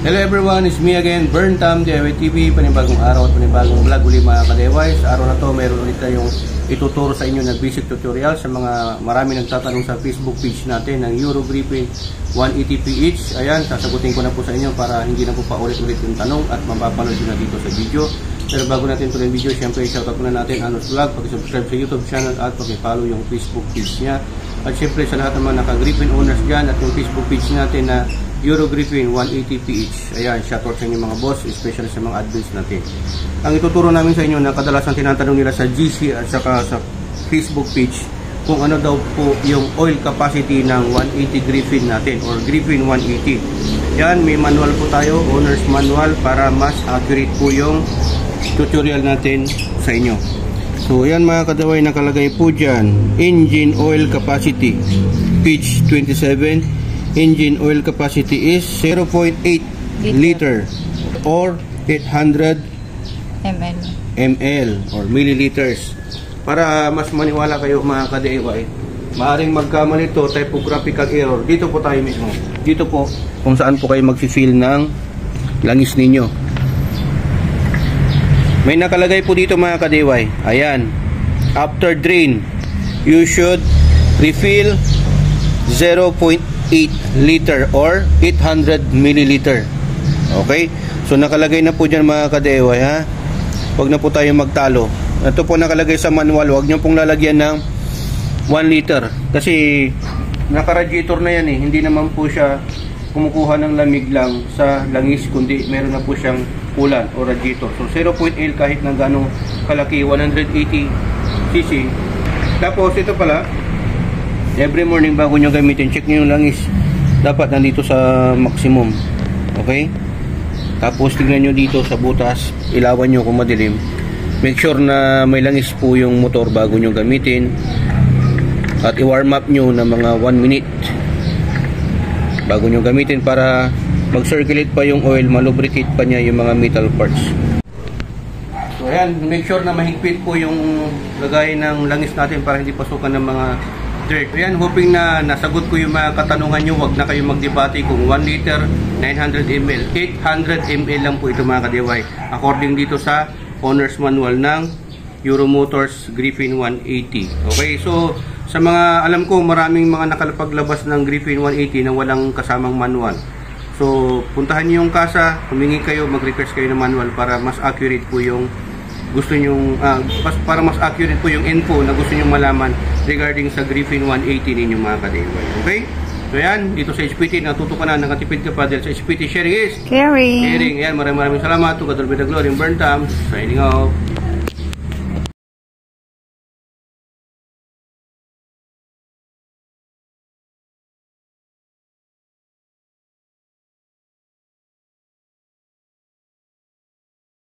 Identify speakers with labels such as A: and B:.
A: Hello everyone, it's me again, Burntam DIY TV, panibagong araw at panibagong vlog uli mga ka-DIY. Sa araw na to, mayroon ulit tayong ituturo sa inyo na basic tutorial sa mga marami nagtatanong sa Facebook page natin ng Euro Griffin 180ph. Ayan, sasagutin ko na po sa inyo para hindi na po paulit-ulit yung tanong at mapapanood nyo na dito sa video. Pero bago natin tuloy yung video, syempre shoutout muna natin Anos Vlog, pag-subscribe sa YouTube channel at pag-follow yung Facebook page niya. At syempre sa lahat naman naka-Griffin owners dyan at yung Facebook page natin na Euro Griffin 180ph. Ayan, shoutout sa inyo mga boss, especially sa mga admins natin. Ang ituturo namin sa inyo na kadalasan tinatanong nila sa GC at saka sa Facebook page kung ano daw po yung oil capacity ng 180 Griffin natin or Griffin 180. Yan, may manual po tayo, owner's manual, para mas accurate po yung tutorial natin sa inyo. So yan mga kadaway, nakalagay po dyan engine oil capacity page 27. Engine oil capacity is 0.8 liter or 800 ml or milliliters. Para mas maniwala kayo mga ka-DIY, maaaring magkamali ito, typographical error. Dito po tayo mismo. Dito po kung saan po kayo mag-fill ng langis ninyo. May nakalagay po dito mga ka-DIY. Ayan. After drain, you should refill 0.8 liter or 800 milliliter. Okay? So nakalagay na po dyan mga ka-DIY, ha? Huwag na po tayo magtalo. Ito po nakalagay sa manual. Huwag nyo pong lalagyan ng 1 liter. Kasi naka-radiator na yan eh. Hindi naman po siya kumukuha ng lamig lang sa langis, kundi meron na po siyang ulan o radiator. So 0.8 kahit ng ganong kalaki, 180cc. Tapos ito pala, every morning bago nyo gamitin, check nyo yung langis. Dapat nandito sa maximum. Okay? Tapos tignan nyo dito sa butas, ilawan nyo kung madilim. Make sure na may langis po yung motor bago nyo gamitin. At i-warm up nyo na mga 1 minute bago nyo gamitin para mag-circulate pa yung oil, malubricate pa niya yung mga metal parts. So ayan, make sure na mahigpit po yung lagay ng langis natin para hindi pasukan ng mga dirt. Ayan, hoping na nasagot ko yung mga katanungan nyo. Huwag na kayo magdebate kung 1 liter, 900 ml. 800 ml lang po ito mga ka-DIY. According dito sa owner's manual ng Euro Motors Griffin 180. Okay, so sa mga alam ko, maraming mga nakalapaglabas ng Griffin 180 na walang kasamang manual. So puntahan nyo yung kasa, humingi kayo, mag-request kayo ng manual para mas accurate po yung gusto nyong, para mas accurate po yung info na gusto nyong malaman regarding sa Griffin 180 ninyo mga ka-DIY. Okay? So yan, dito sa HPT, natuto ka na, nakatipid ka pa dahil sa HPT sharing is
B: caring.
A: Ayan, maraming salamat. To God be the glory, Burntam, signing off.